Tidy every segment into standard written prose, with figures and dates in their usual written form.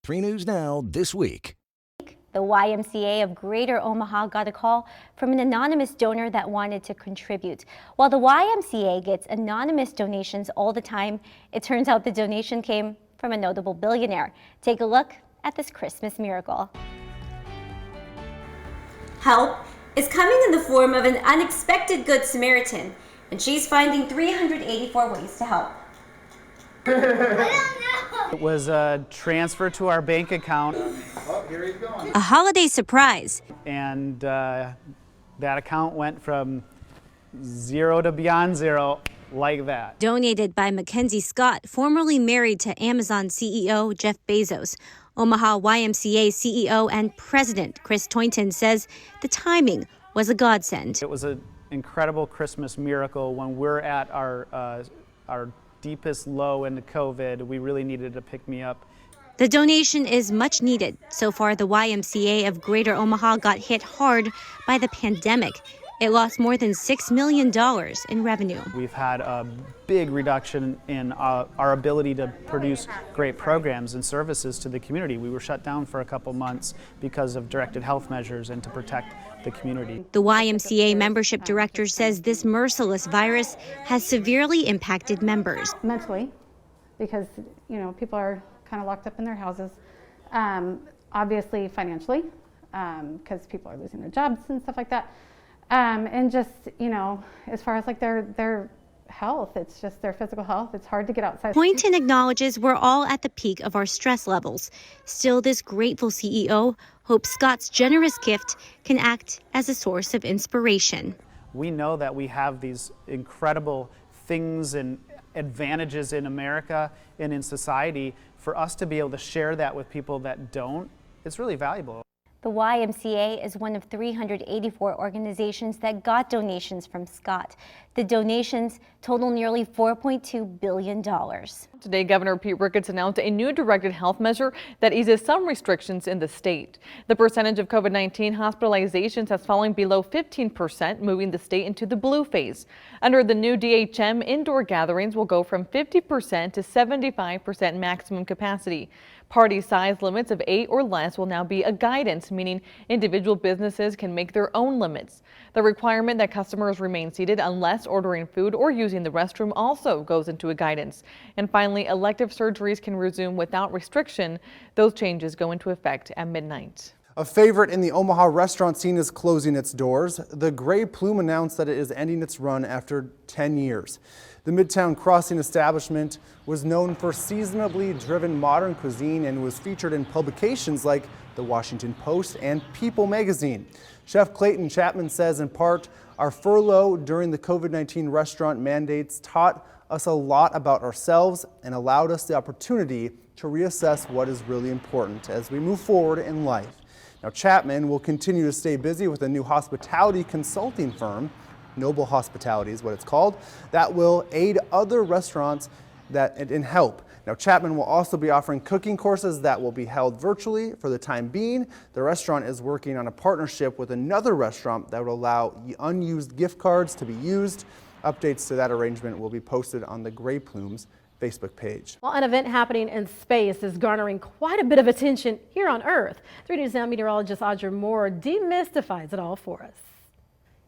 3 News Now this week. The YMCA of Greater Omaha got a call from an anonymous donor that wanted to contribute. While the YMCA gets anonymous donations all the time, it turns out the donation came from a notable billionaire. Take a look at this Christmas miracle. Help is coming in the form of an unexpected Good Samaritan, and she's finding 384 ways to help. It was a transfer to our bank account. Oh, here he's going. A holiday surprise. And that account went from zero to beyond zero like that. Donated by Mackenzie Scott, formerly married to Amazon CEO Jeff Bezos. Omaha YMCA CEO and President Chris Toynton says the timing was a godsend. It was an incredible Christmas miracle. When we're at our deepest low into COVID, we really needed to pick me up. The donation is much needed. So far, the YMCA of Greater Omaha got hit hard by the pandemic. It lost more than $6 million in revenue. We've had a big reduction in our ability to produce great programs and services to the community. We were shut down for a couple months because of directed health measures and to protect the community. The YMCA membership director says this merciless virus has severely impacted members. Mentally, because people are kind of locked up in their houses. Obviously financially, because people are losing their jobs and stuff like that. And just, as far as like their health, it's just their physical health. It's hard to get outside. Poynton acknowledges we're all at the peak of our stress levels. Still, this grateful CEO hopes Scott's generous gift can act as a source of inspiration. We know that we have these incredible things and advantages in America and in society. For us to be able to share that with people that don't, it's really valuable. The YMCA is one of 384 organizations that got donations from Scott. The donations total nearly $4.2 billion. Today, Governor Pete Ricketts announced a new directed health measure that eases some restrictions in the state. The percentage of COVID-19 hospitalizations has fallen below 15%, moving the state into the blue phase. Under the new DHM, indoor gatherings will go from 50% to 75% maximum capacity. Party size limits of 8 or less will now be a guidance, meaning individual businesses can make their own limits. The requirement that customers remain seated unless ordering food or using the restroom also goes into a guidance. And finally, elective surgeries can resume without restriction. Those changes go into effect at midnight. A favorite in the Omaha restaurant scene is closing its doors. The Gray Plume announced that it is ending its run after 10 years. The Midtown Crossing establishment was known for seasonably driven modern cuisine and was featured in publications like the Washington Post and People magazine. Chef Clayton Chapman says in part, our furlough during the COVID-19 restaurant mandates taught us a lot about ourselves and allowed us the opportunity to reassess what is really important as we move forward in life. Now, Chapman will continue to stay busy with a new hospitality consulting firm, Noble Hospitality is what it's called, that will aid other restaurants and help. Now, Chapman will also be offering cooking courses that will be held virtually for the time being. The restaurant is working on a partnership with another restaurant that will allow unused gift cards to be used. Updates to that arrangement will be posted on the Gray Plume's Facebook page. Well, an event happening in space is garnering quite a bit of attention here on Earth. 3 News Now meteorologist Audra Moore demystifies it all for us.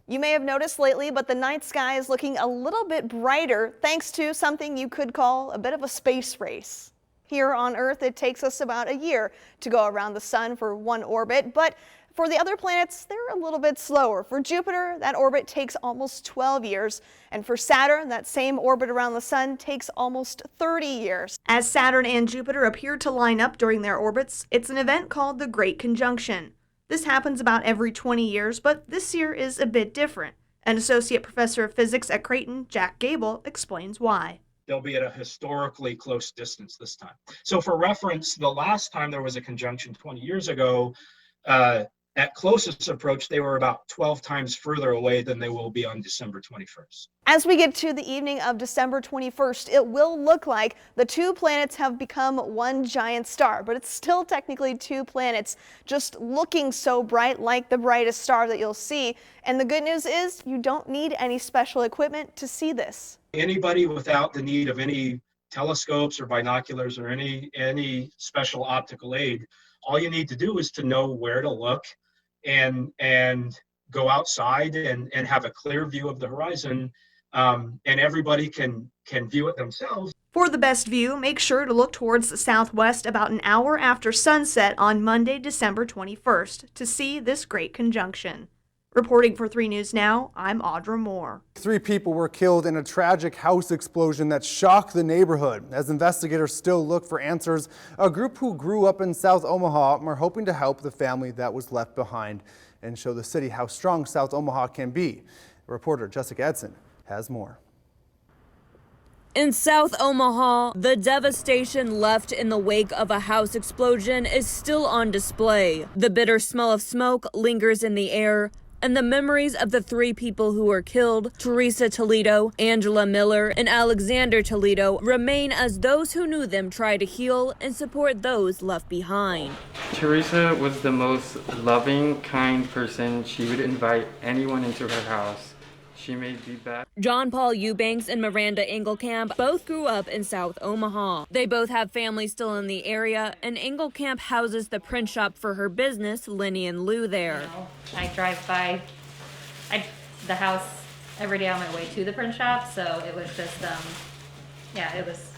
You may have noticed lately, but the night sky is looking a little bit brighter thanks to something you could call a bit of a space race. Here on Earth, it takes us about a year to go around the sun for one orbit, but for the other planets, they're a little bit slower. For Jupiter, that orbit takes almost 12 years, and for Saturn, that same orbit around the sun takes almost 30 years. As Saturn and Jupiter appear to line up during their orbits, it's an event called the Great Conjunction. This happens about every 20 years, but this year is a bit different. An associate professor of physics at Creighton, Jack Gable, explains why. They'll be at a historically close distance this time. So for reference, the last time there was a conjunction 20 years ago, at closest approach, they were about 12 times further away than they will be on December 21st. As we get to the evening of December 21st, it will look like the two planets have become one giant star, but it's still technically two planets just looking so bright, like the brightest star that you'll see. And the good news is you don't need any special equipment to see this. Anybody without the need of any telescopes or binoculars or any special optical aid. All you need to do is to know where to look and go outside and have a clear view of the horizon, and everybody can view it themselves. For the best view, make sure to look towards the southwest about an hour after sunset on Monday, December 21st to see this great conjunction. Reporting for 3 News Now, I'm Audra Moore. 3 people were killed in a tragic house explosion that shocked the neighborhood. As investigators still look for answers, a group who grew up in South Omaha are hoping to help the family that was left behind and show the city how strong South Omaha can be. Reporter Jessica Edson has more. In South Omaha, the devastation left in the wake of a house explosion is still on display. The bitter smell of smoke lingers in the air, and the memories of the 3 people who were killed, Teresa Toledo, Angela Miller, and Alexander Toledo, remain as those who knew them try to heal and support those left behind. Teresa was the most loving, kind person. She would invite anyone into her house. She made the best. John Paul Eubanks and Miranda Engelkamp both grew up in South Omaha. They both have families still in the area, and Engelkamp houses the print shop for her business, Lenny and Lou, there. I drive by the house every day on my way to the print shop, so it was just, it was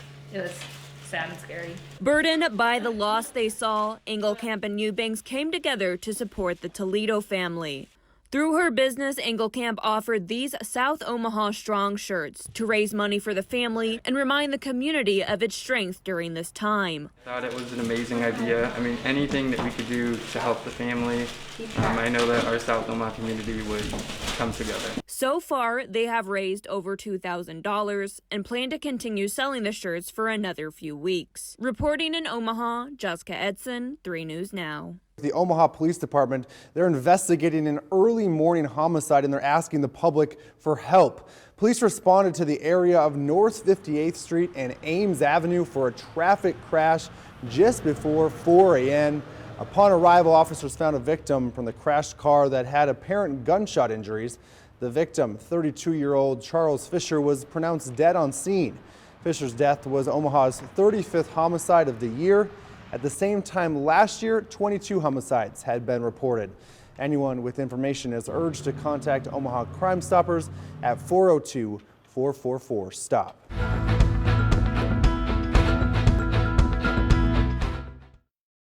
sad and scary. Burdened by the loss they saw, Engelkamp and Eubanks came together to support the Toledo family. Through her business, Engelkamp offered these South Omaha Strong shirts to raise money for the family and remind the community of its strength during this time. I thought it was an amazing idea. I mean, anything that we could do to help the family, I know that our South Omaha community would come together. So far, they have raised over $2,000 and plan to continue selling the shirts for another few weeks. Reporting in Omaha, Jessica Edson, 3 News Now. The Omaha Police Department, they're investigating an early morning homicide and they're asking the public for help. Police responded to the area of North 58th Street and Ames Avenue for a traffic crash just before 4 a.m. Upon arrival, officers found a victim from the crashed car that had apparent gunshot injuries. The victim, 32-year-old Charles Fisher, was pronounced dead on scene. Fisher's death was Omaha's 35th homicide of the year. At the same time last year, 22 homicides had been reported. Anyone with information is urged to contact Omaha Crime Stoppers at 402-444-STOP.